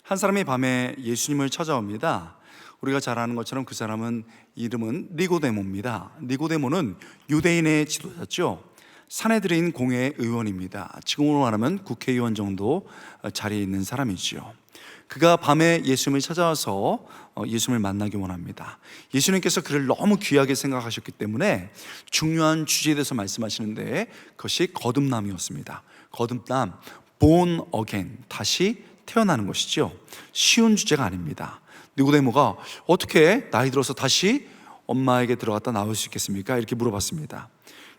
한 사람이 밤에 예수님을 찾아옵니다. 우리가 잘 아는 것처럼 그 사람은 이름은 니고데모입니다. 니고데모는 유대인의 지도자죠. 산헤드린 공회 의원입니다. 지금으로 말하면 국회의원 정도 자리에 있는 사람이지요. 그가 밤에 예수님을 찾아와서 예수님을 만나기 원합니다. 예수님께서 그를 너무 귀하게 생각하셨기 때문에 중요한 주제에 대해서 말씀하시는데 그것이 거듭남이었습니다. 거듭남, born again, 다시 태어나는 것이죠. 쉬운 주제가 아닙니다. 니고데모가 어떻게 나이 들어서 다시 엄마에게 들어갔다 나올 수 있겠습니까? 이렇게 물어봤습니다.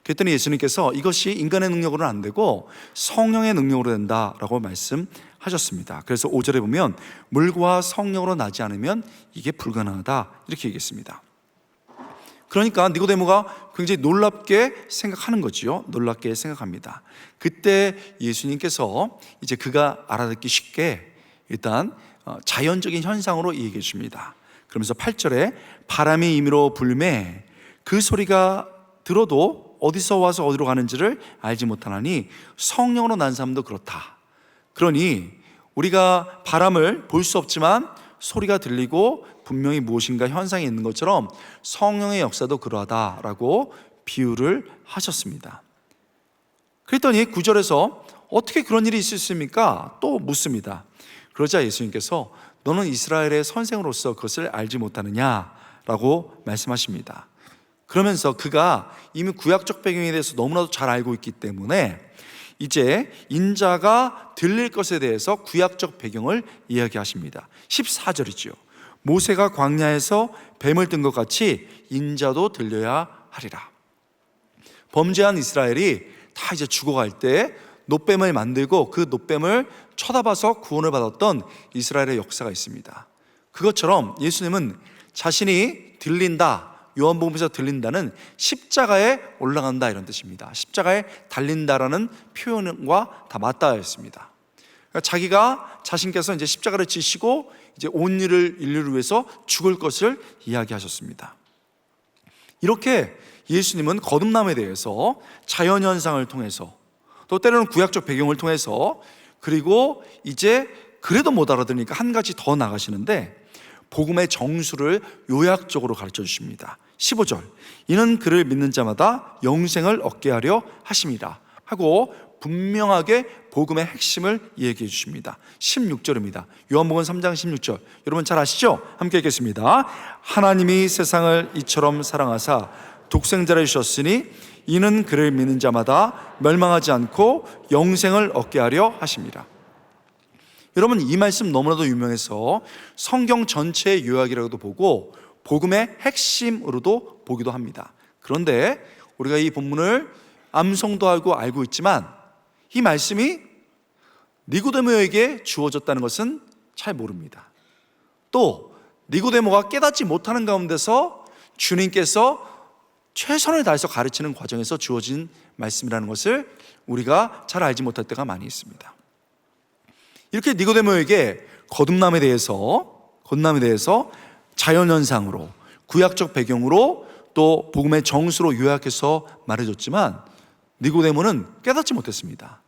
그랬더니 예수님께서 이것이 인간의 능력으로는 안 되고 성령의 능력으로 된다라고 말씀하셨습니다. 그래서 5절에 보면 물과 성령으로 나지 않으면 이게 불가능하다 이렇게 얘기했습니다. 그러니까 니고데모가 굉장히 놀랍게 생각하는 거지요. 놀랍게 생각합니다. 그때 예수님께서 이제 그가 알아듣기 쉽게 일단 자연적인 현상으로 얘기해 줍니다. 그러면서 8절에 바람이 임의로 불매 그 소리가 들어도 어디서 와서 어디로 가는지를 알지 못하나니 성령으로 난 사람도 그렇다. 그러니 우리가 바람을 볼 수 없지만 소리가 들리고 분명히 무엇인가 현상이 있는 것처럼 성령의 역사도 그러하다라고 비유를 하셨습니다. 그랬더니 9절에서 어떻게 그런 일이 있을 수 있습니까? 또 묻습니다. 그러자 예수님께서 너는 이스라엘의 선생으로서 그것을 알지 못하느냐라고 말씀하십니다. 그러면서 그가 이미 구약적 배경에 대해서 너무나도 잘 알고 있기 때문에 이제 인자가 들릴 것에 대해서 구약적 배경을 이야기하십니다. 14절이죠. 모세가 광야에서 뱀을 뜬 것 같이 인자도 들려야 하리라. 범죄한 이스라엘이 다 이제 죽어갈 때 놋뱀을 만들고 그 놋뱀을 쳐다봐서 구원을 받았던 이스라엘의 역사가 있습니다. 그것처럼 예수님은 자신이 들린다, 요한복음에서 들린다는 십자가에 올라간다 이런 뜻입니다. 십자가에 달린다라는 표현과 다 맞닿아있습니다. 그러니까 자기가 자신께서 이제 십자가를 지시고 이제 온 인류를 위해서 죽을 것을 이야기하셨습니다. 이렇게 예수님은 거듭남에 대해서 자연현상을 통해서 또 때로는 구약적 배경을 통해서 그리고 이제 그래도 못 알아들으니까 한 가지 더 나가시는데 복음의 정수를 요약적으로 가르쳐 주십니다. 15절 이는 그를 믿는 자마다 영생을 얻게 하려 하심이라 하고 분명하게 복음의 핵심을 얘기해 주십니다. 16절입니다. 요한복음 3장 16절 여러분 잘 아시죠? 함께 읽겠습니다. 하나님이 세상을 이처럼 사랑하사 독생자를 주셨으니 이는 그를 믿는 자마다 멸망하지 않고 영생을 얻게 하려 하심이라. 여러분 이 말씀 너무나도 유명해서 성경 전체의 요약이라고도 보고 복음의 핵심으로도 보기도 합니다. 그런데 우리가 이 본문을 암송도 하고 알고 있지만 이 말씀이 니고데모에게 주어졌다는 것은 잘 모릅니다. 또 니고데모가 깨닫지 못하는 가운데서 주님께서 최선을 다해서 가르치는 과정에서 주어진 말씀이라는 것을 우리가 잘 알지 못할 때가 많이 있습니다. 이렇게 니고데모에게 거듭남에 대해서 자연현상으로 구약적 배경으로 또 복음의 정수로 요약해서 말해줬지만 니고데모는 깨닫지 못했습니다.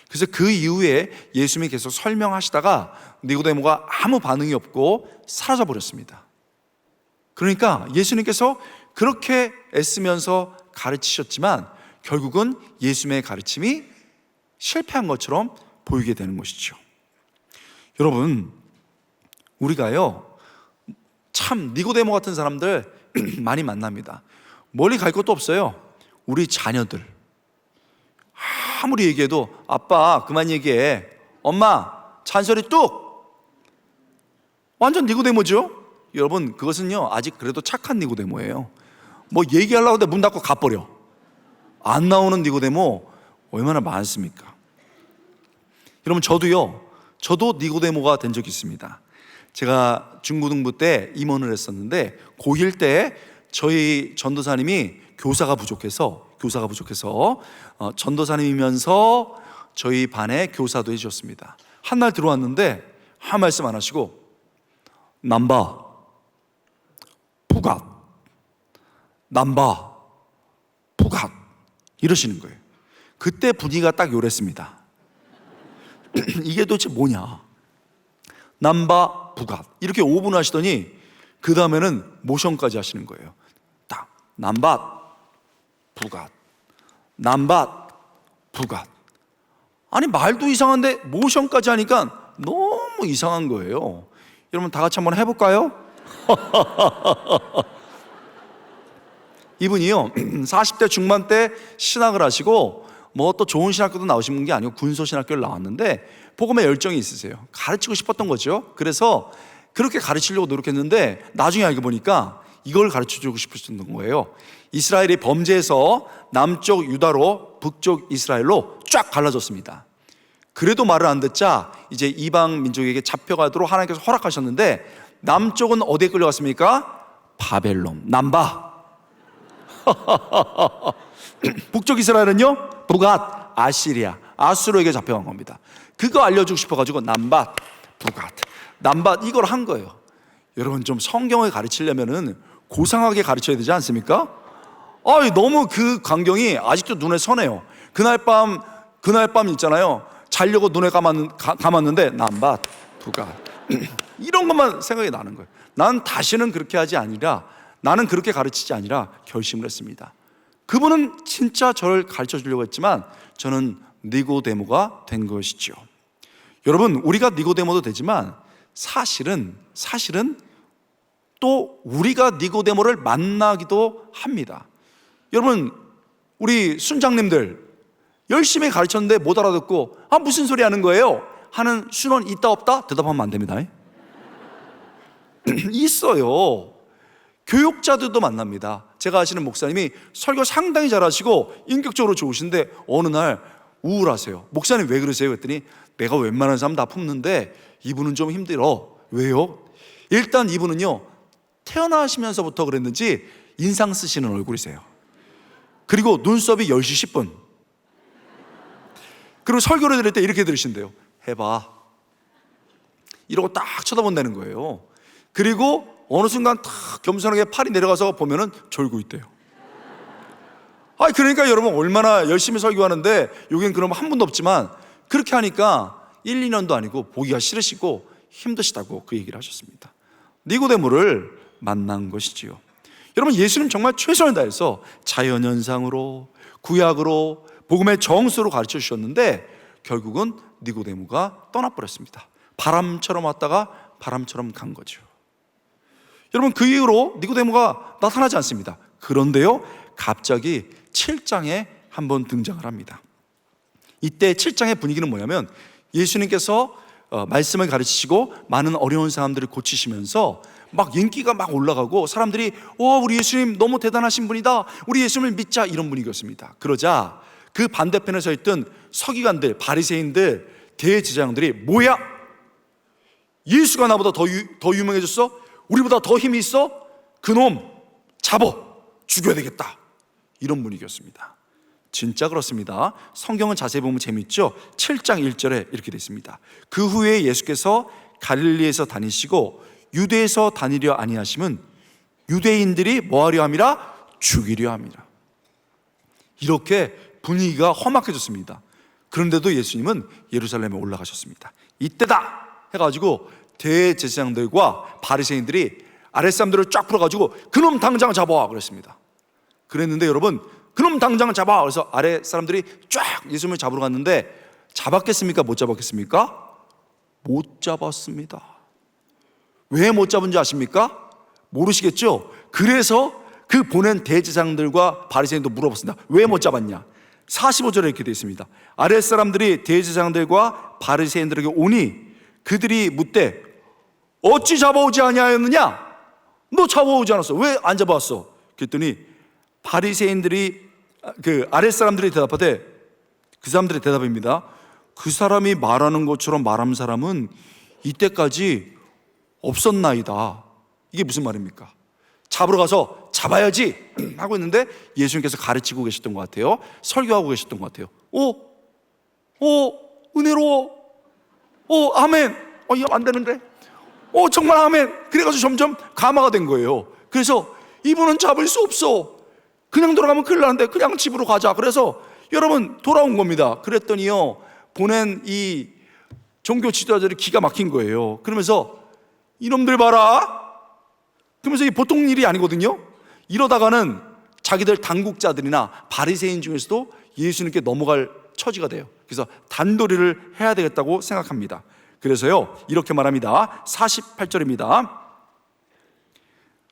그래서 그 이후에 예수님이 계속 설명하시다가 니고데모가 아무 반응이 없고 사라져 버렸습니다. 그러니까 예수님께서 그렇게 애쓰면서 가르치셨지만 결국은 예수님의 가르침이 실패한 것처럼 보이게 되는 것이죠. 여러분 우리가요 참 니고데모 같은 사람들 많이 만납니다. 멀리 갈 것도 없어요. 우리 자녀들 아무리 얘기해도 아빠 그만 얘기해, 엄마 잔소리 뚝, 완전 니고데모죠. 여러분 그것은요 아직 그래도 착한 니고데모예요. 뭐 얘기하려고 하는데 문 닫고 가버려. 안 나오는 니고데모 얼마나 많습니까? 여러분 저도 니고데모가 된 적이 있습니다. 제가 중고등부 때 임원을 했었는데 고1 때 저희 전도사님이 교사가 부족해서 전도사님이면서 저희 반에 교사도 해주셨습니다. 한 날 들어왔는데 한 말씀 안 하시고 남바 푸갓 남바 푸갓 이러시는 거예요. 그때 분위기가 딱 요랬습니다. 이게 도대체 뭐냐? 남바, 부갓 이렇게 5분 하시더니 그 다음에는 모션까지 하시는 거예요. 딱 남밭, 부갓, 남밭, 부갓. 아니 말도 이상한데 모션까지 하니까 너무 이상한 거예요. 여러분 다 같이 한번 해볼까요? 이분이요 40대 중반 때 신학을 하시고 뭐 또 좋은 신학교도 나오신 게 아니고 군소신학교를 나왔는데 복음에 열정이 있으세요. 가르치고 싶었던 거죠. 그래서 그렇게 가르치려고 노력했는데 나중에 알고 보니까 이걸 가르쳐주고 싶으셨던 거예요. 이스라엘이 범죄에서 남쪽 유다로 북쪽 이스라엘로 쫙 갈라졌습니다. 그래도 말을 안 듣자 이제 이방 민족에게 잡혀가도록 하나님께서 허락하셨는데 남쪽은 어디에 끌려갔습니까? 바벨론, 남바. 북쪽 이스라엘은요? 부갓, 아시리아, 아수르에게 잡혀간 겁니다. 그거 알려주고 싶어가지고 남밭, 부갓, 남밭 이걸 한 거예요. 여러분 좀 성경을 가르치려면은 고상하게 가르쳐야 되지 않습니까? 너무 그 광경이 아직도 눈에 선해요. 그날 밤 있잖아요. 자려고 눈에 감았는데 남밭, 부갓 이런 것만 생각이 나는 거예요. 난 다시는 그렇게 하지 아니라 나는 그렇게 가르치지 아니라 결심을 했습니다. 그분은 진짜 저를 가르쳐 주려고 했지만 저는 니고데모가 된 것이죠. 여러분 우리가 니고데모도 되지만 사실은 또 우리가 니고데모를 만나기도 합니다. 여러분 우리 순장님들 열심히 가르쳤는데 못 알아듣고 무슨 소리 하는 거예요? 하는 순원 있다 없다? 대답하면 안 됩니다. 있어요. 교육자들도 만납니다. 제가 아시는 목사님이 설교 상당히 잘하시고 인격적으로 좋으신데 어느 날 우울하세요. 목사님 왜 그러세요? 그랬더니 내가 웬만한 사람 다 품는데 이분은 좀 힘들어. 왜요? 일단 이분은요 태어나시면서부터 그랬는지 인상 쓰시는 얼굴이세요. 그리고 눈썹이 10시 10분. 그리고 설교를 들을 때 이렇게 들으신대요. 해봐. 이러고 딱 쳐다본다는 거예요. 그리고 어느 순간 탁 겸손하게 팔이 내려가서 보면은 졸고 있대요. 그러니까 여러분 얼마나 열심히 설교하는데 여긴 그럼 한 분도 없지만 그렇게 하니까 1, 2년도 아니고 보기가 싫으시고 힘드시다고 그 얘기를 하셨습니다. 니고데모를 만난 것이지요. 여러분 예수님 정말 최선을 다해서 자연현상으로 구약으로 복음의 정수로 가르쳐 주셨는데 결국은 니고데모가 떠나버렸습니다. 바람처럼 왔다가 바람처럼 간 거죠. 여러분 그 이후로 니고데모가 나타나지 않습니다. 그런데요 갑자기 7장에 한번 등장을 합니다. 이때 7장의 분위기는 뭐냐면 예수님께서 말씀을 가르치시고 많은 어려운 사람들을 고치시면서 막 인기가 막 올라가고 사람들이 우리 예수님 너무 대단하신 분이다, 우리 예수님을 믿자, 이런 분위기였습니다. 그러자 그 반대편에 서 있던 서기관들, 바리새인들, 대제사장들이 뭐야? 예수가 나보다 더 유명해졌어? 우리보다 더 힘이 있어? 그놈 잡아 죽여야 되겠다, 이런 분위기였습니다. 진짜 그렇습니다. 성경은 자세히 보면 재미있죠. 7장 1절에 이렇게 되어 있습니다. 그 후에 예수께서 갈릴리에서 다니시고 유대에서 다니려 아니하심은 유대인들이 뭐하려 함이라? 죽이려 함이라. 이렇게 분위기가 험악해졌습니다. 그런데도 예수님은 예루살렘에 올라가셨습니다. 이때다 해가지고 대제사장들과 바리새인들이 아랫사람들을 쫙 풀어가지고 그놈 당장 잡아와 그랬습니다. 그랬는데 여러분 그놈 당장 잡아, 그래서 아랫사람들이 쫙 예수님을 잡으러 갔는데 잡았겠습니까? 못 잡았겠습니까? 못 잡았습니다. 왜 못 잡은지 아십니까? 모르시겠죠? 그래서 그 보낸 대제사장들과 바리새인도 물어봤습니다. 왜 못 잡았냐? 45절에 이렇게 되어 있습니다. 아랫사람들이 대제사장들과 바리새인들에게 오니 그들이 묻되 어찌 잡아오지 아니하였느냐? 너 잡아오지 않았어. 왜 안 잡아왔어? 그랬더니 바리새인들이 그 아랫사람들이 대답하되, 그 사람들의 대답입니다. 그 사람이 말하는 것처럼 말한 사람은 이때까지 없었나이다. 이게 무슨 말입니까? 잡으러 가서 잡아야지 하고 있는데 예수님께서 가르치고 계셨던 것 같아요. 설교하고 계셨던 것 같아요. 은혜로워. 아멘. 이거 안 되는데. 정말 아멘. 그래가지고 점점 감화가 된 거예요. 그래서 이분은 잡을 수 없어. 그냥 돌아가면 큰일 나는데 그냥 집으로 가자. 그래서 여러분 돌아온 겁니다. 그랬더니요, 보낸 이 종교 지도자들이 기가 막힌 거예요. 그러면서 이놈들 봐라, 그러면서 이게 보통 일이 아니거든요. 이러다가는 자기들 당국자들이나 바리새인 중에서도 예수님께 넘어갈 처지가 돼요. 그래서 단도리를 해야 되겠다고 생각합니다. 그래서요 이렇게 말합니다. 48절입니다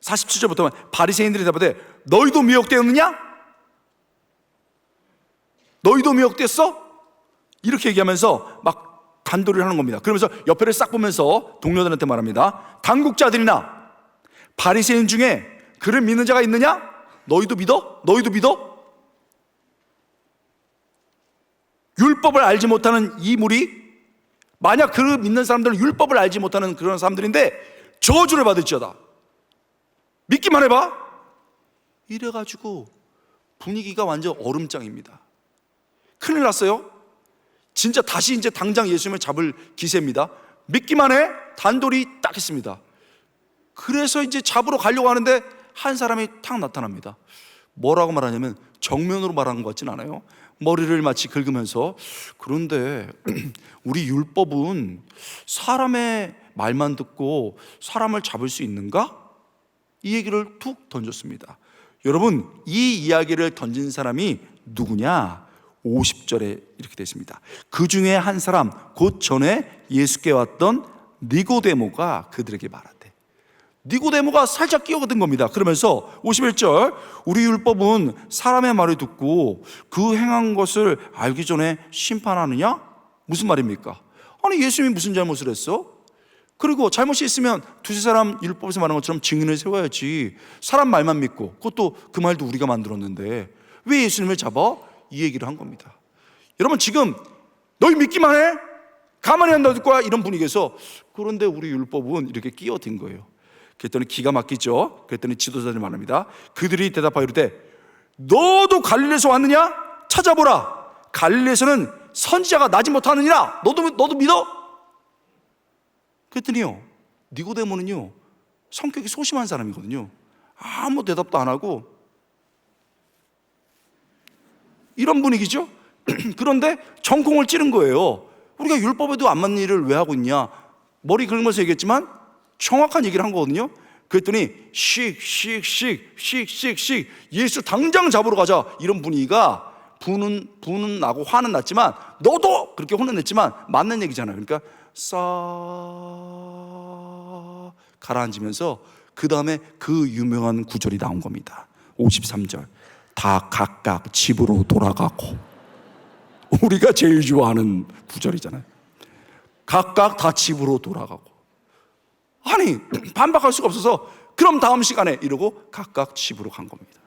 47절부터 바리새인들이 대답하되 너희도 미혹되었느냐? 너희도 미혹됐어? 이렇게 얘기하면서 막 단도리를 하는 겁니다. 그러면서 옆에를 싹 보면서 동료들한테 말합니다. 당국자들이나 바리새인 중에 그를 믿는 자가 있느냐? 너희도 믿어? 너희도 믿어? 율법을 알지 못하는 이 무리, 만약 그 믿는 사람들은 율법을 알지 못하는 그런 사람들인데 저주를 받을지어다. 믿기만 해봐. 이래가지고 분위기가 완전 얼음장입니다. 큰일 났어요. 진짜 다시 이제 당장 예수님을 잡을 기세입니다. 믿기만 해. 단돌이 딱 했습니다. 그래서 이제 잡으러 가려고 하는데 한 사람이 탁 나타납니다. 뭐라고 말하냐면 정면으로 말하는 것 같진 않아요. 머리를 마치 긁으면서 그런데 우리 율법은 사람의 말만 듣고 사람을 잡을 수 있는가? 이 얘기를 툭 던졌습니다. 여러분, 이 이야기를 던진 사람이 누구냐? 50절에 이렇게 되어 있습니다. 그 중에 한 사람, 곧 전에 예수께 왔던 니고데모가 그들에게 말하되, 니고데모가 살짝 끼어든 겁니다. 그러면서 51절, 우리 율법은 사람의 말을 듣고 그 행한 것을 알기 전에 심판하느냐? 무슨 말입니까? 아니, 예수님이 무슨 잘못을 했어? 그리고 잘못이 있으면 두세 사람 율법에서 말한 것처럼 증인을 세워야지. 사람 말만 믿고, 그것도 그 말도 우리가 만들었는데 왜 예수님을 잡아? 이 얘기를 한 겁니다. 여러분, 지금 너희 믿기만 해? 가만히 안 놔둘 거야? 이런 분위기에서, 그런데 우리 율법은 이렇게 끼어든 거예요. 그랬더니 기가 막히죠. 그랬더니 지도자들이 말합니다. 그들이 대답하여 이르되 너도 갈릴리에서 왔느냐? 찾아보라. 갈릴리에서는 선지자가 나지 못하느니라. 너도 믿어? 그랬더니요, 니고데모는요 성격이 소심한 사람이거든요. 아무 대답도 안 하고 이런 분위기죠. 그런데 정콩을 찌른 거예요. 우리가 율법에도 안 맞는 일을 왜 하고 있냐? 머리 긁으면서 얘기했지만 정확한 얘기를 한 거거든요. 그랬더니 씩 예수 당장 잡으러 가자. 이런 분위기가 분은 나고 화는 났지만, 너도 그렇게 혼은 냈지만 맞는 얘기잖아요. 그러니까 가라앉으면서 그 다음에 그 유명한 구절이 나온 겁니다. 53절, 다 각각 집으로 돌아가고. 우리가 제일 좋아하는 구절이잖아요. 각각 다 집으로 돌아가고. 아니, 반박할 수가 없어서 그럼 다음 시간에 이러고 각각 집으로 간 겁니다.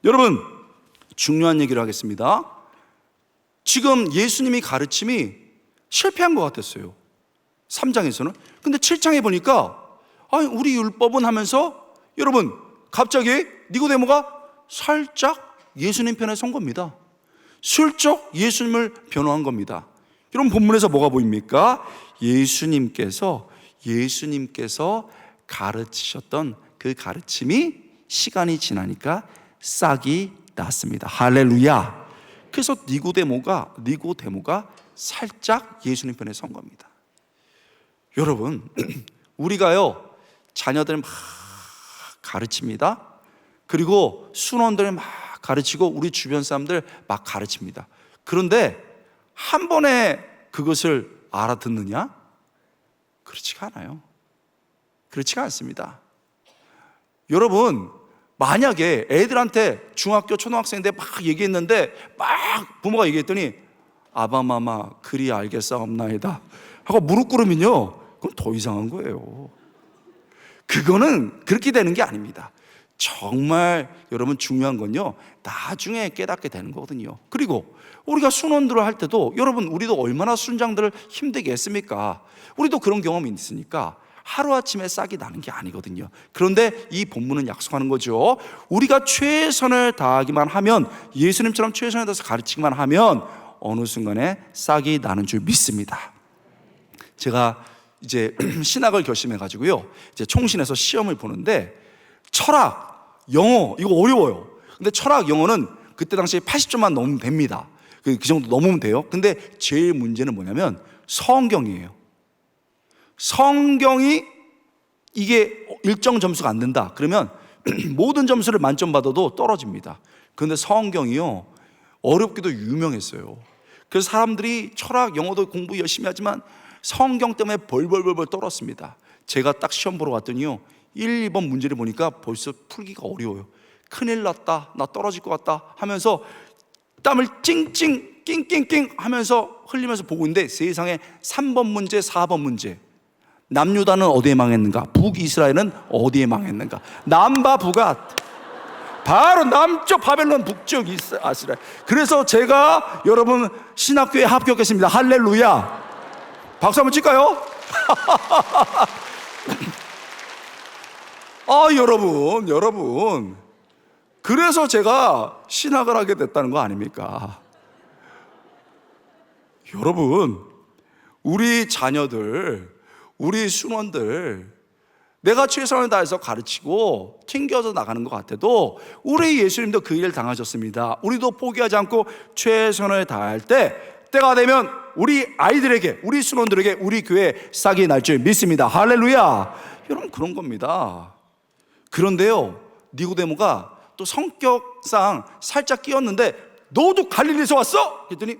여러분, 중요한 얘기를 하겠습니다. 지금 예수님이 가르침이 실패한 것 같았어요, 3장에서는. 근데 7장에 보니까 아니, 우리 율법은 하면서 여러분 갑자기 니고데모가 살짝 예수님 편에 선 겁니다. 슬쩍 예수님을 변호한 겁니다. 여러분, 본문에서 뭐가 보입니까? 예수님께서 가르치셨던 그 가르침이 시간이 지나니까 싹이 났습니다. 할렐루야. 그래서 니고데모가 살짝 예수님 편에 선 겁니다. 여러분, 우리가요 자녀들 막 가르칩니다. 그리고 순원들 막 가르치고 우리 주변 사람들 막 가르칩니다. 그런데 한 번에 그것을 알아듣느냐? 그렇지가 않아요. 그렇지가 않습니다. 여러분, 만약에 애들한테 중학교 초등학생 때 막 얘기했는데 막 부모가 얘기했더니 아바마마 그리 알겠사옵나이다 하고 무릎 꿇으면요, 그건 더 이상한 거예요. 그거는 그렇게 되는 게 아닙니다. 정말 여러분 중요한 건요, 나중에 깨닫게 되는 거거든요. 그리고 우리가 순원들을 할 때도 여러분, 우리도 얼마나 순장들을 힘들게 했습니까? 우리도 그런 경험이 있으니까 하루아침에 싹이 나는 게 아니거든요. 그런데 이 본문은 약속하는 거죠. 우리가 최선을 다하기만 하면, 예수님처럼 최선을 다해서 가르치기만 하면 어느 순간에 싹이 나는 줄 믿습니다. 제가 이제 신학을 결심해가지고요, 이제 총신에서 시험을 보는데 철학, 영어 이거 어려워요. 근데 철학, 영어는 그때 당시에 80점만 넘으면 됩니다. 그 정도 넘으면 돼요. 근데 제일 문제는 뭐냐면 성경이에요. 성경이 이게 일정 점수가 안 된다 그러면 모든 점수를 만점 받아도 떨어집니다. 그런데 성경이요, 어렵기도 유명했어요. 그래서 사람들이 철학, 영어도 공부 열심히 하지만 성경 때문에 벌벌벌 떨었습니다. 제가 딱 시험 보러 갔더니요, 1, 2번 문제를 보니까 벌써 풀기가 어려워요. 큰일 났다, 나 떨어질 것 같다 하면서 땀을 찡찡 낑낑낑 하면서 흘리면서 보고 있는데, 세상에 3번 문제, 4번 문제, 남유다는 어디에 망했는가? 북이스라엘은 어디에 망했는가? 남바 북아, 바로 남쪽 바벨론, 북쪽 이스라엘. 그래서 제가 여러분 신학교에 합격했습니다. 할렐루야. 박수 한번 칠까요? 여러분, 그래서 제가 신학을 하게 됐다는 거 아닙니까? 여러분, 우리 자녀들, 우리 순원들, 내가 최선을 다해서 가르치고 챙겨서 나가는 것 같아도 우리 예수님도 그 일 당하셨습니다. 우리도 포기하지 않고 최선을 다할 때가 되면 우리 아이들에게, 우리 순원들에게 우리 교회 싹이 날 줄 믿습니다. 할렐루야. 여러분, 그런 겁니다. 그런데요, 니고데모가 또 성격상 살짝 끼었는데, 너도 갈릴리에서 왔어? 그랬더니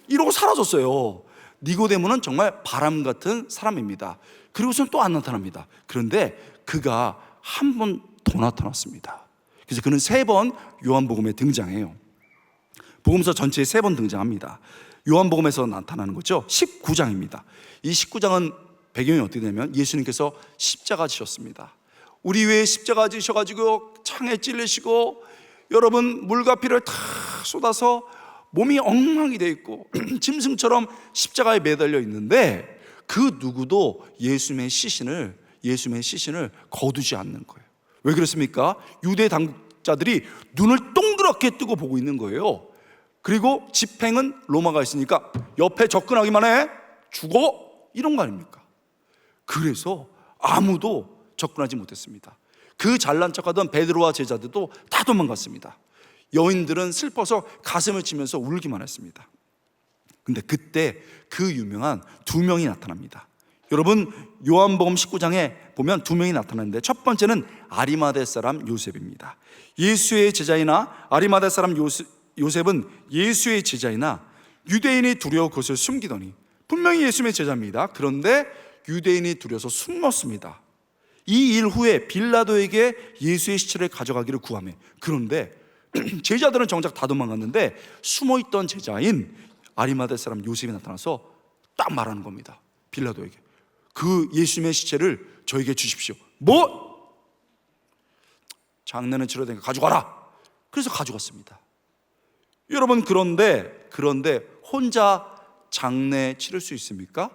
이러고 사라졌어요. 니고데모는 정말 바람 같은 사람입니다. 그리고선 또 안 나타납니다. 그런데 그가 한 번 더 나타났습니다. 그래서 그는 3번 요한복음에 등장해요. 복음서 전체에 3번 등장합니다. 요한복음에서 나타나는 거죠. 19장입니다. 이 19장은 배경이 어떻게 되냐면, 예수님께서 십자가 지셨습니다. 우리 위에 십자가 지셔가지고 창에 찔리시고, 여러분 물과 피를 다 쏟아서 몸이 엉망이 되어 있고 짐승처럼 십자가에 매달려 있는데, 그 누구도 예수님의 시신을 거두지 않는 거예요. 왜 그렇습니까? 유대 당국자들이 눈을 동그랗게 뜨고 보고 있는 거예요. 그리고 집행은 로마가 있으니까 옆에 접근하기만 해 죽어, 이런 거 아닙니까? 그래서 아무도 접근하지 못했습니다. 그 잘난 척하던 베드로와 제자들도 다 도망갔습니다. 여인들은 슬퍼서 가슴을 치면서 울기만 했습니다. 근데 그때 그 유명한 2명이 나타납니다. 여러분, 요한복음 19장에 보면 2명이 나타나는데, 첫 번째는 아리마대 사람 요셉입니다. 예수의 제자이나, 아리마대 사람 요셉은 예수의 제자이나 유대인이 두려워 그것을 숨기더니, 분명히 예수의 제자입니다. 그런데 유대인이 두려워서 숨었습니다. 이 일 후에 빌라도에게 예수의 시체를 가져가기를 구하며, 그런데 제자들은 정작 다 도망갔는데 숨어있던 제자인 아리마대 사람 요셉이 나타나서 딱 말하는 겁니다. 빌라도에게, 그 예수님의 시체를 저에게 주십시오. 뭐? 장례는 치러야 가져가라. 그래서 가져갔습니다. 여러분, 그런데 혼자 장례 치를 수 있습니까?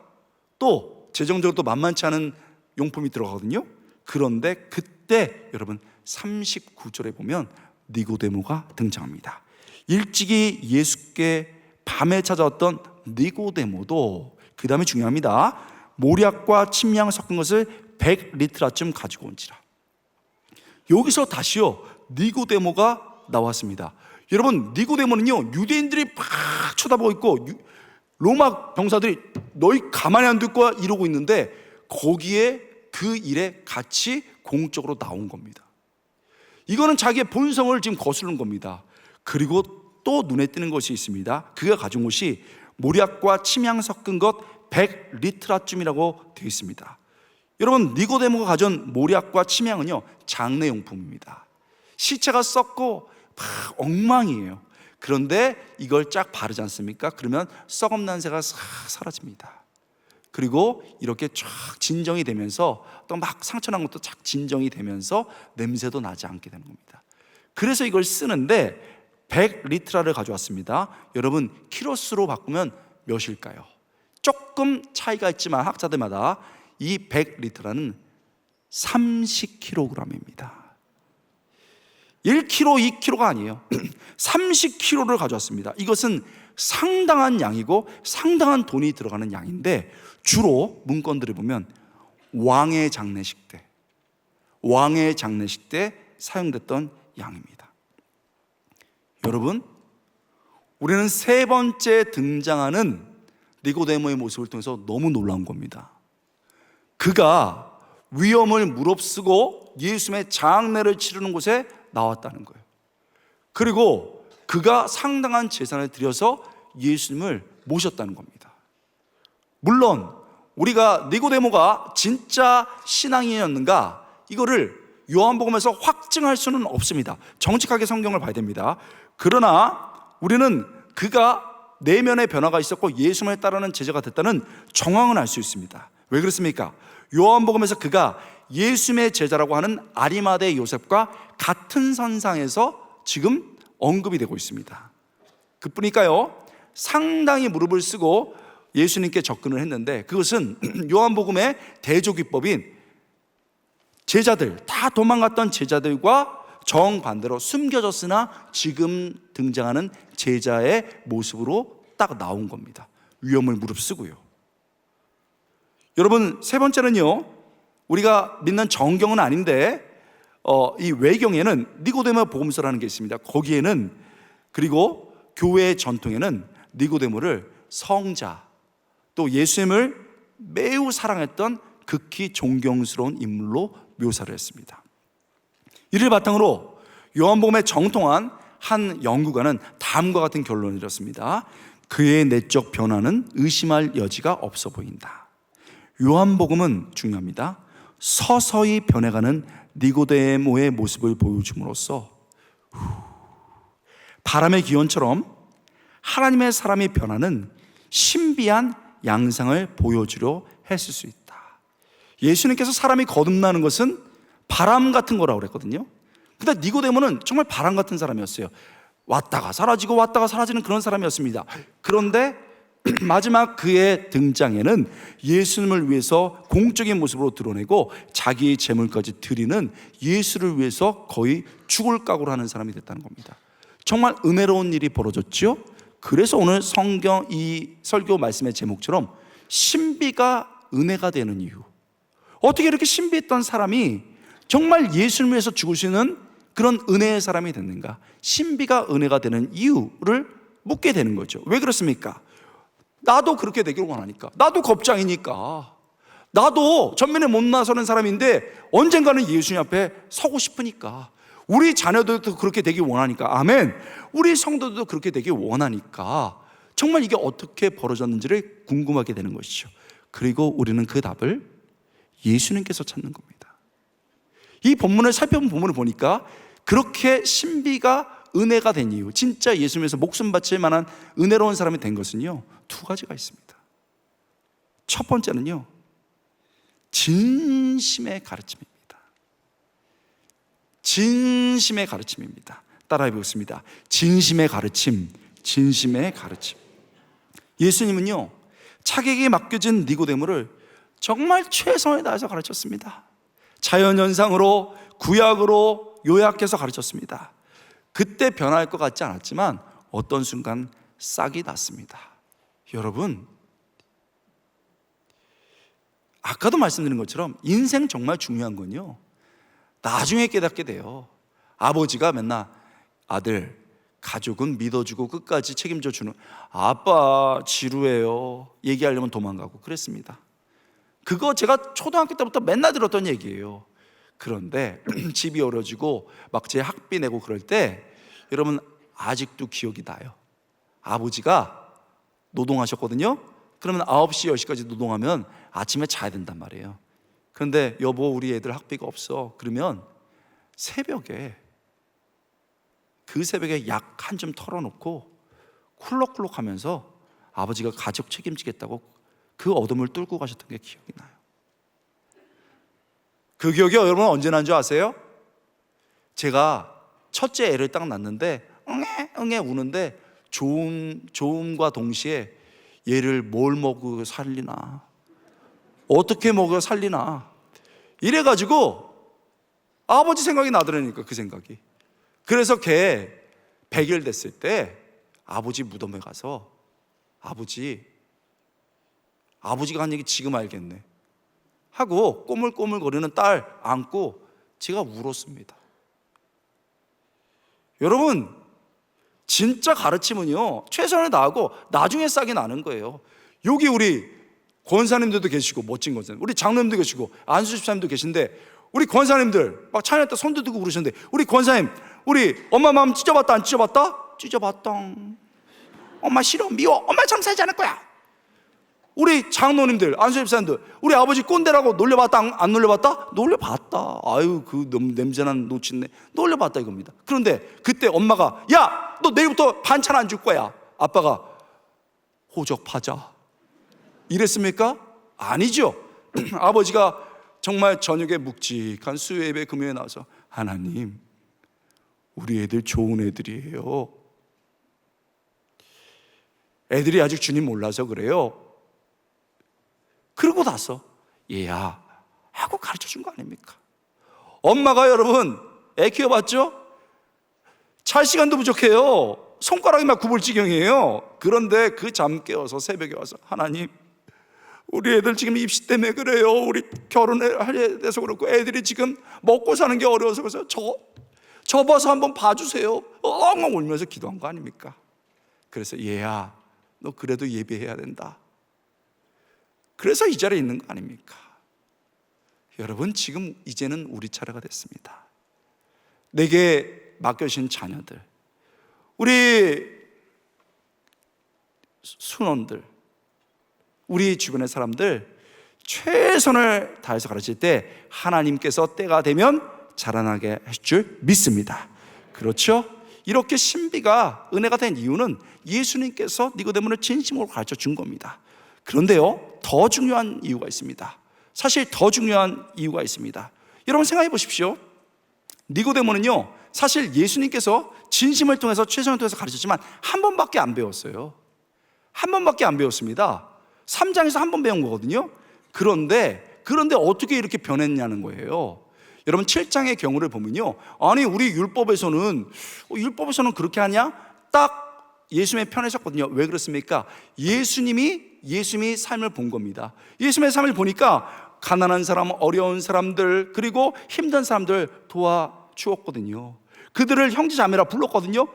또 재정적으로 만만치 않은 용품이 들어가거든요. 그런데 그때 여러분 39절에 보면 니고데모가 등장합니다. 일찍이 예수께 밤에 찾아왔던 니고데모도 그 다음에 중요합니다. 모략과 침향 섞은 것을 100리트라쯤 가지고 온지라. 여기서 다시요, 니고데모가 나왔습니다. 여러분, 니고데모는요, 유대인들이 막 쳐다보고 있고 로마 병사들이 너희 가만히 안 둘 거야 이러고 있는데, 거기에 그 일에 같이 공적으로 나온 겁니다. 이거는 자기의 본성을 지금 거스르는 겁니다. 그리고 또 눈에 띄는 것이 있습니다. 그가 가진 것이 모략과 침향 섞은 것 100리트라쯤이라고 되어 있습니다. 여러분, 니고데모가 가져온 모략과 침향은요, 장례용품입니다. 시체가 썩고 막 엉망이에요. 그런데 이걸 쫙 바르지 않습니까? 그러면 썩은 냄새가 싹 사라집니다. 그리고 이렇게 쫙 진정이 되면서 또 막 상처난 것도 쫙 진정이 되면서 냄새도 나지 않게 되는 겁니다. 그래서 이걸 쓰는데 100리트라를 가져왔습니다. 여러분, 키로수로 바꾸면 몇일까요? 조금 차이가 있지만 학자들마다 이 100리트라는 30kg입니다. 1kg, 2kg가 아니에요. 30kg를 가져왔습니다. 이것은 상당한 양이고 상당한 돈이 들어가는 양인데, 주로 문건들을 보면 왕의 장례식 때 사용됐던 양입니다. 여러분, 우리는 3번째 등장하는 니고데모의 모습을 통해서 너무 놀라운 겁니다. 그가 위험을 무릅쓰고 예수님의 장례를 치르는 곳에 나왔다는 거예요. 그리고 그가 상당한 재산을 들여서 예수님을 모셨다는 겁니다. 물론 우리가 니고데모가 진짜 신앙인이었는가, 이거를 요한복음에서 확증할 수는 없습니다. 정직하게 성경을 봐야 됩니다. 그러나 우리는 그가 내면의 변화가 있었고 예수님을 따르는 제자가 됐다는 정황은 알 수 있습니다. 왜 그렇습니까? 요한복음에서 그가 예수님의 제자라고 하는 아리마대 요셉과 같은 선상에서 지금 언급이 되고 있습니다. 그뿐일까요? 상당히 무릎을 쓰고 예수님께 접근을 했는데, 그것은 요한복음의 대조기법인 제자들, 다 도망갔던 제자들과 정반대로 숨겨졌으나 지금 등장하는 제자의 모습으로 딱 나온 겁니다. 위험을 무릅쓰고요. 여러분, 세 번째는요, 우리가 믿는 정경은 아닌데 이 외경에는 니고데모 복음서라는 게 있습니다. 거기에는, 그리고 교회의 전통에는 니고데모를 성자, 또 예수님을 매우 사랑했던 극히 존경스러운 인물로 묘사를 했습니다. 이를 바탕으로 요한복음에 정통한 한 연구가는 다음과 같은 결론을 내렸습니다. 그의 내적 변화는 의심할 여지가 없어 보인다. 요한복음은 중요합니다. 서서히 변해가는 니고데모의 모습을 보여줌으로써 바람의 기원처럼 하나님의 사람이 변하는 신비한 양상을 보여주려 했을 수 있다. 예수님께서 사람이 거듭나는 것은 바람 같은 거라고 그랬거든요. 근데 니고데모는 정말 바람 같은 사람이었어요. 왔다가 사라지고 왔다가 사라지는 그런 사람이었습니다. 그런데 마지막 그의 등장에는 예수님을 위해서 공적인 모습으로 드러내고 자기의 재물까지 드리는, 예수를 위해서 거의 죽을 각오를 하는 사람이 됐다는 겁니다. 정말 은혜로운 일이 벌어졌죠. 그래서 오늘 성경 이 설교 말씀의 제목처럼 신비가 은혜가 되는 이유, 어떻게 이렇게 신비했던 사람이 정말 예수님을 위해서 죽으시는 그런 은혜의 사람이 됐는가, 신비가 은혜가 되는 이유를 묻게 되는 거죠. 왜 그렇습니까? 나도 그렇게 되길 원하니까, 나도 겁장이니까, 나도 전면에 못 나서는 사람인데 언젠가는 예수님 앞에 서고 싶으니까, 우리 자녀들도 그렇게 되길 원하니까, 아멘, 우리 성도들도 그렇게 되길 원하니까 정말 이게 어떻게 벌어졌는지를 궁금하게 되는 것이죠. 그리고 우리는 그 답을 예수님께서 찾는 겁니다. 이 본문을 살펴본 본문을 보니까 그렇게 신비가 은혜가 된 이유, 진짜 예수님에서 목숨 바칠 만한 은혜로운 사람이 된 것은요, 두 가지가 있습니다. 첫 번째는요, 진심의 가르침입니다. 진심의 가르침입니다. 따라해 보겠습니다. 진심의 가르침, 진심의 가르침. 예수님은요, 자기에게 맡겨진 니고데모를 정말 최선을 다해서 가르쳤습니다. 자연현상으로, 구약으로 요약해서 가르쳤습니다. 그때 변할 것 같지 않았지만 어떤 순간 싹이 났습니다. 여러분, 아까도 말씀드린 것처럼 인생 정말 중요한 건요, 나중에 깨닫게 돼요. 아버지가 맨날 아들, 가족은 믿어주고 끝까지 책임져 주는, 아빠 지루해요 얘기하려면 도망가고 그랬습니다. 그거 제가 초등학교 때부터 맨날 들었던 얘기예요. 그런데 집이 어려지고 막 제 학비 내고 그럴 때, 여러분 아직도 기억이 나요. 아버지가 노동하셨거든요. 그러면 9시, 10시까지 노동하면 아침에 자야 된단 말이에요. 그런데 여보, 우리 애들 학비가 없어. 그러면 새벽에, 그 새벽에 약 한 줌 털어놓고 쿨럭쿨럭 하면서 아버지가 가족 책임지겠다고 그 어둠을 뚫고 가셨던 게 기억이 나요. 그 기억이 여러분 언제 난 줄 아세요? 제가 첫째 애를 딱 낳는데 응애 우는데 좋음과 동시에 얘를 뭘 먹고 살리나, 어떻게 먹여 살리나, 이래가지고 아버지 생각이 나더라니까, 그 생각이. 그래서 걔 100일 됐을 때 아버지 무덤에 가서 아버지가 한 얘기 지금 알겠네 하고 꼬물꼬물거리는 딸 안고 제가 울었습니다. 여러분, 진짜 가르침은요, 최선을 다하고 나중에 싹이 나는 거예요. 여기 우리 권사님들도 계시고, 멋진 권사님, 우리 장로님도 계시고, 안수 집사님도 계신데, 우리 권사님들 막 찬양할 때 손도 들고 그러셨는데, 우리 권사님, 우리 엄마 마음 찢어봤다 안 찢어봤다? 찢어봤다. 엄마 싫어, 미워, 엄마처럼 살지 않을 거야. 우리 장로님들, 안수 집사님들, 우리 아버지 꼰대라고 놀려봤다 안 놀려봤다? 놀려봤다. 아유, 그 냄새난 놓친네, 놀려봤다 이겁니다. 그런데 그때 엄마가, 야, 너 내일부터 반찬 안 줄 거야. 아빠가, 호적파자, 이랬습니까? 아니죠. 아버지가 정말 저녁에 묵직한 수요예배 금요일에 나와서, 하나님, 우리 애들 좋은 애들이에요. 애들이 아직 주님 몰라서 그래요. 그러고 나서 얘야 하고 가르쳐 준 거 아닙니까? 엄마가 여러분 애 키워봤죠? 잘 시간도 부족해요. 손가락이 막 굽을 지경이에요. 그런데 그 잠 깨워서 새벽에 와서, 하나님, 우리 애들 지금 입시 때문에 그래요. 우리 결혼을 해서 그렇고 애들이 지금 먹고 사는 게 어려워서 그래서 저 봐서 한번 봐주세요. 엉엉 울면서 기도한 거 아닙니까? 그래서 얘야, 너 그래도 예배해야 된다. 그래서 이 자리에 있는 거 아닙니까? 여러분, 지금 이제는 우리 차례가 됐습니다. 내게 맡겨주신 자녀들, 우리 순원들, 우리 주변의 사람들 최선을 다해서 가르칠 때 하나님께서 때가 되면 자라나게 하실 줄 믿습니다. 그렇죠? 이렇게 신비가 은혜가 된 이유는 예수님께서 니고데모를 진심으로 가르쳐 준 겁니다. 그런데요, 더 중요한 이유가 있습니다. 사실 더 중요한 이유가 있습니다. 여러분 생각해 보십시오. 니고데모는요, 사실 예수님께서 진심을 통해서 최선을 통해서 가르쳤지만 한 번밖에 안 배웠어요. 한 번밖에 안 배웠습니다. 3장에서 한 번 배운 거거든요. 그런데 어떻게 이렇게 변했냐는 거예요. 여러분 7장의 경우를 보면요, 아니 우리 율법에서는 그렇게 하냐? 딱 예수님의 편에 섰거든요. 왜 그렇습니까? 예수님이 삶을 본 겁니다. 예수님의 삶을 보니까 가난한 사람, 어려운 사람들, 그리고 힘든 사람들 도와주었거든요. 그들을 형제자매라 불렀거든요.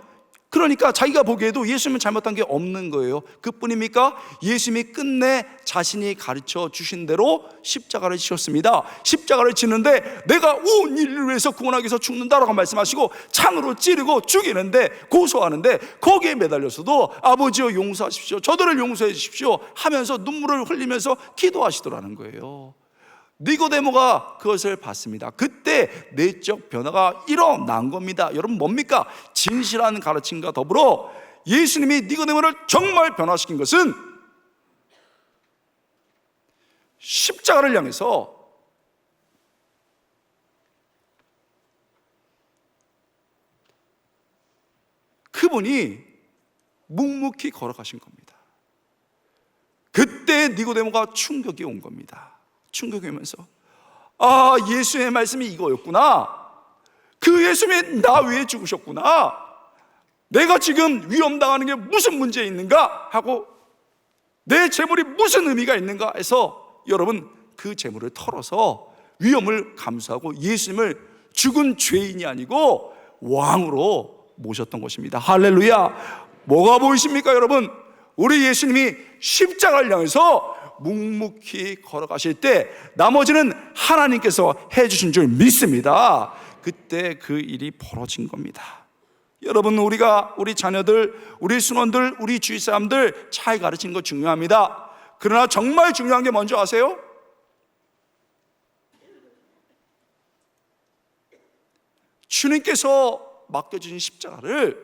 그러니까 자기가 보기에도 예수님은 잘못한 게 없는 거예요. 그뿐입니까? 예수님이 끝내 자신이 가르쳐 주신 대로 십자가를 지셨습니다. 십자가를 지는데 내가 온 인류를 위해서 구원하기 위해서 죽는다라고 말씀하시고 창으로 찌르고 죽이는데, 고소하는데 거기에 매달려서도 아버지여 용서하십시오, 저들을 용서해 주십시오 하면서 눈물을 흘리면서 기도하시더라는 거예요. 니고데모가 그것을 봤습니다. 그때 내적 변화가 일어난 겁니다. 여러분 뭡니까? 진실한 가르침과 더불어 예수님이 니고데모를 정말 변화시킨 것은 십자가를 향해서 그분이 묵묵히 걸어가신 겁니다. 그때 니고데모가 충격이 온 겁니다. 충격이 오면서, 아, 예수의 말씀이 이거였구나. 그 예수님이 나 위해 죽으셨구나. 내가 지금 위험당하는 게 무슨 문제 있는가 하고, 내 재물이 무슨 의미가 있는가 해서 여러분 그 재물을 털어서 위험을 감수하고 예수님을 죽은 죄인이 아니고 왕으로 모셨던 것입니다. 할렐루야. 뭐가 보이십니까 여러분? 우리 예수님이 십자가를 향해서 묵묵히 걸어가실 때 나머지는 하나님께서 해주신 줄 믿습니다. 그때 그 일이 벌어진 겁니다. 여러분, 우리 자녀들, 우리 순원들, 우리 주위 사람들 잘 가르치는 거 중요합니다. 그러나 정말 중요한 게 뭔지 아세요? 주님께서 맡겨주신 십자가를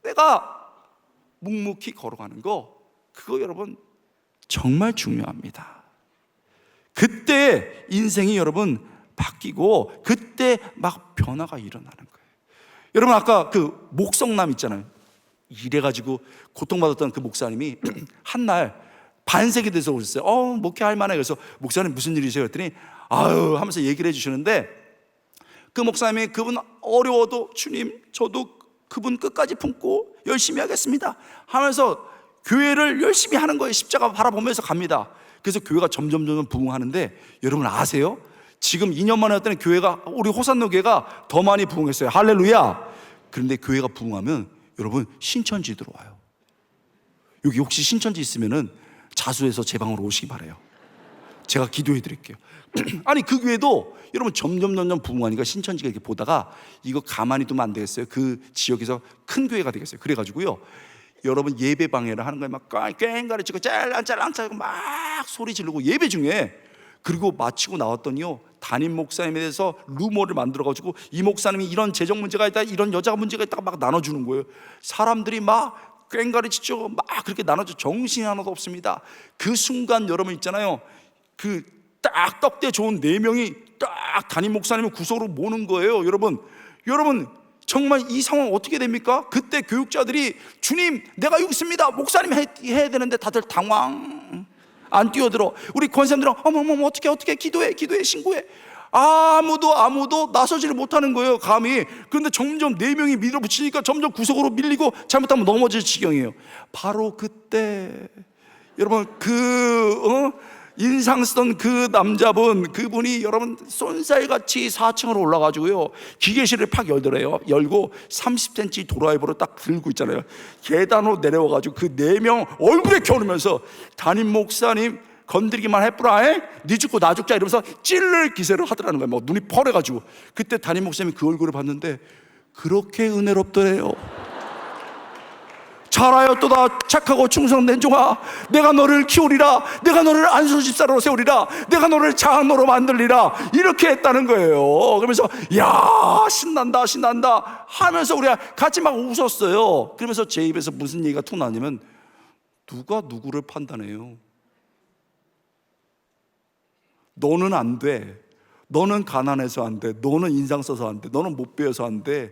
내가 묵묵히 걸어가는 거, 그거 여러분 정말 중요합니다. 그때 인생이 여러분 바뀌고 그때 막 변화가 일어나는 거예요. 여러분 아까 그 목성남 있잖아요. 이래가지고 고통받았던 그 목사님이 한날 반세기 돼서 오셨어요. 목회할 만해. 그래서 목사님 무슨 일이세요? 그랬더니 아유 하면서 얘기를 해주시는데, 그 목사님이 그분 어려워도 주님 저도 그분 끝까지 품고 열심히 하겠습니다 하면서 교회를 열심히 하는 거예요. 십자가 바라보면서 갑니다. 그래서 교회가 점점 부흥하는데, 여러분 아세요? 지금 2년 만에 했더니 교회가, 우리 호산로 교회가 더 많이 부흥했어요. 할렐루야. 그런데 교회가 부흥하면 여러분 신천지 들어와요. 여기 혹시 신천지 있으면은 자수해서 제 방으로 오시기 바라요. 제가 기도해 드릴게요. 아니 그 교회도 여러분 점점 부흥하니까 신천지가 이렇게 보다가 이거 가만히 두면 안 되겠어요. 그 지역에서 큰 교회가 되겠어요. 그래가지고요, 여러분 예배 방해를 하는 거예요. 막 꽹가리 치고 짤랑짤랑 막 소리 지르고 예배 중에. 그리고 마치고 나왔더니요, 담임 목사님에 대해서 루머를 만들어가지고 이 목사님이 이런 재정 문제가 있다, 이런 여자가 문제가 있다가 막 나눠주는 거예요. 사람들이 막 꽹가리 치죠. 막 그렇게 나눠줘. 정신이 하나도 없습니다. 그 순간 여러분 있잖아요, 그 딱 떡대 좋은 4명이 딱 담임 목사님을 구석으로 모는 거예요. 여러분 정말 이 상황 어떻게 됩니까? 그때 교육자들이 주님 내가 여기 있습니다, 목사님 해야 되는데 다들 당황, 안 뛰어들어. 우리 권사님들은 어머 어떻게 기도해 신고해. 아무도 나서지를 못하는 거예요, 감히. 그런데 점점 4명이 밀어붙이니까 점점 구석으로 밀리고 잘못하면 넘어질 지경이에요. 바로 그때 여러분 인상 쓰던 그 남자분, 그분이 여러분 쏜살같이 4층으로 올라가지고요, 기계실을 팍 열고 30cm 도라이버로 딱 들고 있잖아요. 계단으로 내려와가지고 그 4명 얼굴에 겨누면서 담임 목사님 건드리기만 해뿌라, 네 죽고 나 죽자 이러면서 찔를 기세를 하더라는 거예요. 막 눈이 펄해가지고. 그때 담임 목사님이 그 얼굴을 봤는데 그렇게 은혜롭더래요. 잘하였도다 착하고 충성된 종아, 내가 너를 키우리라, 내가 너를 안수 집사로 세우리라, 내가 너를 장로로 만들리라, 이렇게 했다는 거예요. 그러면서 야 신난다 하면서 우리가 같이 막 웃었어요. 그러면서 제 입에서 무슨 얘기가 툭 나냐면, 누가 누구를 판단해요? 너는 안 돼, 너는 가난해서 안 돼, 너는 인상 써서 안 돼, 너는 못 배워서 안 돼.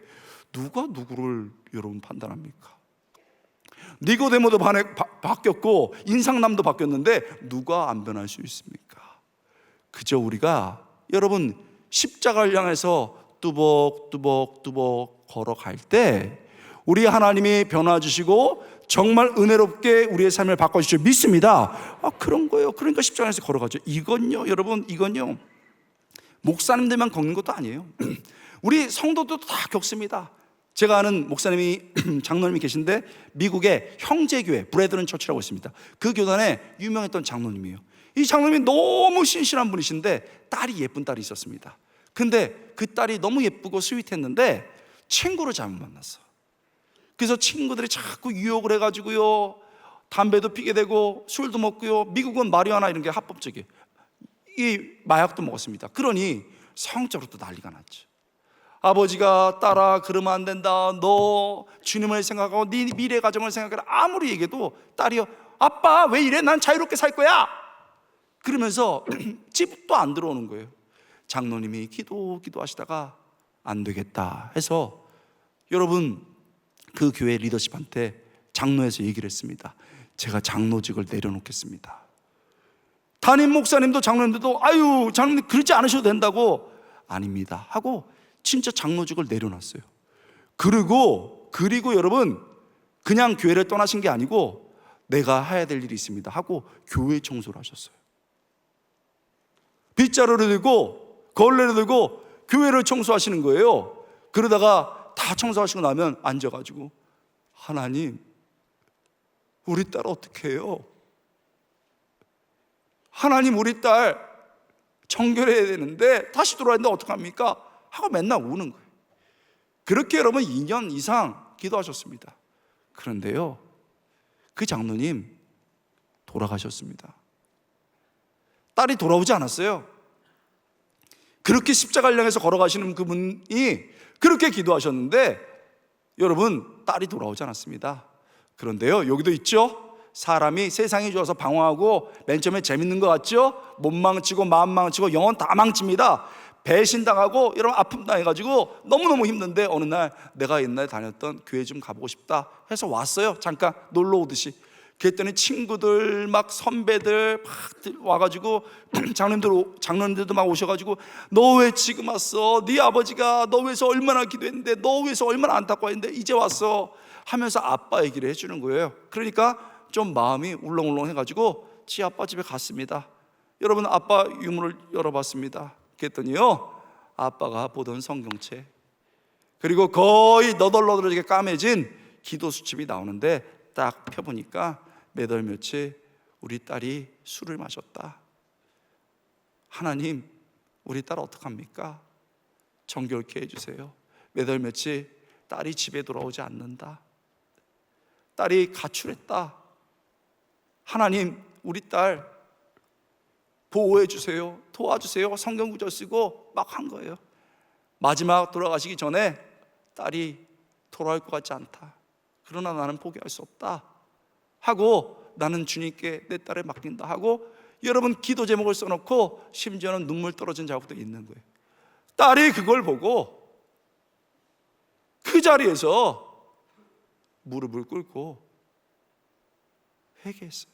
누가 누구를 여러분 판단합니까? 니고데모도 바뀌었고 인상남도 바뀌었는데 누가 안 변할 수 있습니까? 그저 우리가 여러분 십자가를 향해서 뚜벅뚜벅 걸어갈 때 우리 하나님이 변화 주시고 정말 은혜롭게 우리의 삶을 바꿔주실 믿습니다. 그런 거예요. 그러니까 십자가에서 걸어가죠. 이건요 여러분, 이건요 목사님들만 겪는 것도 아니에요. 우리 성도도 다 겪습니다. 제가 아는 목사님이 장로님이 계신데 미국의 형제교회 브레드런 처치라고 있습니다. 그 교단에 유명했던 장로님이에요. 이 장로님이 너무 신실한 분이신데 딸이 예쁜 딸이 있었습니다. 근데 그 딸이 너무 예쁘고 스윗했는데 친구를 잘못 만났어. 그래서 친구들이 자꾸 유혹을 해가지고요, 담배도 피게 되고 술도 먹고요, 미국은 마리화나 이런 게 합법적이에요. 이 마약도 먹었습니다. 그러니 성적으로 또 난리가 났죠. 아버지가 딸아 그러면 안 된다, 너 주님을 생각하고 네 미래 가정을 생각해라. 아무리 얘기해도 딸이요, 아빠 왜 이래, 난 자유롭게 살 거야 그러면서 집도 안 들어오는 거예요. 장로님이 기도하시다가 안 되겠다 해서 여러분 그 교회 리더십한테 장로에서 얘기를 했습니다. 제가 장로직을 내려놓겠습니다. 담임 목사님도 장로님들도 아유 장로님 그러지 않으셔도 된다고, 아닙니다 하고 진짜 장로직을 내려놨어요. 그리고 여러분 그냥 교회를 떠나신 게 아니고 내가 해야 될 일이 있습니다 하고 교회 청소를 하셨어요. 빗자루를 들고 걸레를 들고 교회를 청소하시는 거예요. 그러다가 다 청소하시고 나면 앉아가지고, 하나님 우리 딸 어떻게 해요? 하나님 우리 딸 청결해야 되는데 다시 돌아왔는데 어떡합니까? 하고 맨날 우는 거예요. 그렇게 여러분 2년 이상 기도하셨습니다. 그런데요 그 장로님 돌아가셨습니다. 딸이 돌아오지 않았어요. 그렇게 십자가를 향해서 걸어가시는 그분이 그렇게 기도하셨는데 여러분 딸이 돌아오지 않았습니다. 그런데요 여기도 있죠. 사람이 세상이 좋아서 방황하고 맨 처음에 재밌는 것 같죠? 몸 망치고 마음 망치고 영혼 다 망칩니다. 배신당하고 여러분 아픔 당해가지고 너무너무 힘든데 어느 날 내가 옛날에 다녔던 교회 좀 가보고 싶다 해서 왔어요. 잠깐 놀러 오듯이. 그랬더니 친구들 막 선배들 막 와가지고 장로님들도 막 오셔가지고 너 왜 지금 왔어? 네 아버지가 너 위해서 얼마나 기도했는데, 너 위해서 얼마나 안타까워했는데 이제 왔어 하면서 아빠 얘기를 해주는 거예요. 그러니까 좀 마음이 울렁울렁 해가지고 지 아빠 집에 갔습니다. 여러분 아빠 유물을 열어봤습니다. 그랬더니요 아빠가 보던 성경책 그리고 거의 너덜너덜하게 까매진 기도 수첩이 나오는데 딱 펴보니까 몇 월 며칠 우리 딸이 술을 마셨다. 하나님, 우리 딸 어떡합니까? 정결케 해주세요. 몇 월 며칠 딸이 집에 돌아오지 않는다. 딸이 가출했다. 하나님, 우리 딸 보호해 주세요. 도와주세요. 성경 구절 쓰고 막 한 거예요. 마지막 돌아가시기 전에 딸이 돌아올 것 같지 않다. 그러나 나는 포기할 수 없다 하고, 나는 주님께 내 딸을 맡긴다 하고, 여러분 기도 제목을 써놓고 심지어는 눈물 떨어진 자국도 있는 거예요. 딸이 그걸 보고 그 자리에서 무릎을 꿇고 회개했어요.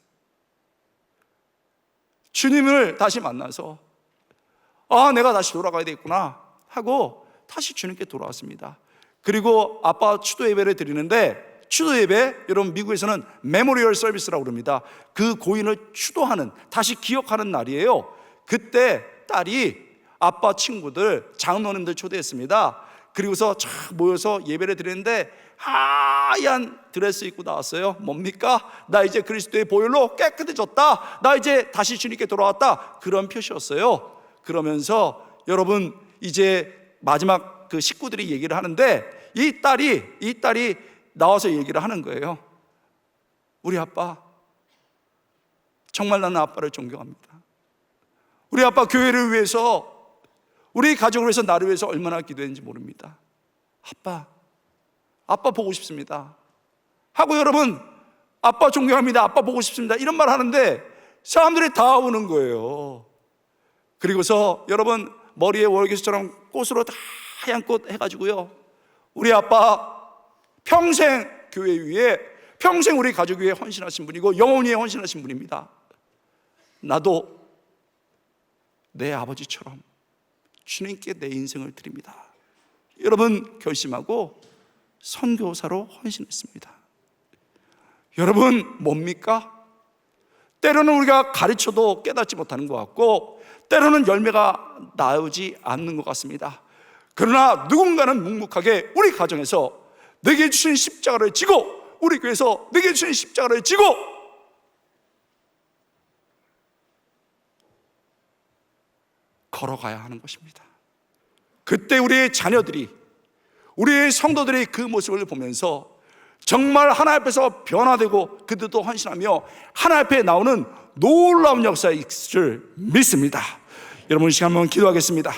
주님을 다시 만나서 내가 다시 돌아가야 되겠구나 하고 다시 주님께 돌아왔습니다. 그리고 아빠 추도 예배를 드리는데, 추도 예배, 여러분 미국에서는 메모리얼 서비스라고 그럽니다. 그 고인을 추도하는, 다시 기억하는 날이에요. 그때 딸이 아빠 친구들, 장로님들 초대했습니다. 그리고서 쫙 모여서 예배를 드리는데 하얀 드레스 입고 나왔어요. 뭡니까? 나 이제 그리스도의 보혈로 깨끗해졌다, 나 이제 다시 주님께 돌아왔다, 그런 표시였어요. 그러면서 여러분 이제 마지막 그 식구들이 얘기를 하는데, 이 딸이 나와서 얘기를 하는 거예요. 우리 아빠, 정말 나는 아빠를 존경합니다. 우리 아빠 교회를 위해서, 우리 가족을 위해서, 나를 위해서 얼마나 기도했는지 모릅니다. 아빠 보고 싶습니다 하고, 여러분 아빠 존경합니다, 아빠 보고 싶습니다, 이런 말 하는데 사람들이 다 오는 거예요. 그리고서 여러분 머리에 월계수처럼 꽃으로 하얀 꽃 해가지고요, 우리 아빠 평생 교회 위에, 평생 우리 가족 위에 헌신하신 분이고 영혼위에 헌신하신 분입니다. 나도 내 아버지처럼 주님께 내 인생을 드립니다. 여러분 결심하고 선교사로 헌신했습니다. 여러분 뭡니까? 때로는 우리가 가르쳐도 깨닫지 못하는 것 같고, 때로는 열매가 나오지 않는 것 같습니다. 그러나 누군가는 묵묵하게 우리 가정에서 내게 주신 십자가를 지고, 우리 교회에서 내게 주신 십자가를 지고 걸어가야 하는 것입니다. 그때 우리의 자녀들이, 우리의 성도들이 그 모습을 보면서 정말 하나님 앞에서 변화되고 그들도 헌신하며 하나님 앞에 나오는 놀라운 역사가 있을 줄 믿습니다. 여러분, 이 시간 한번 기도하겠습니다.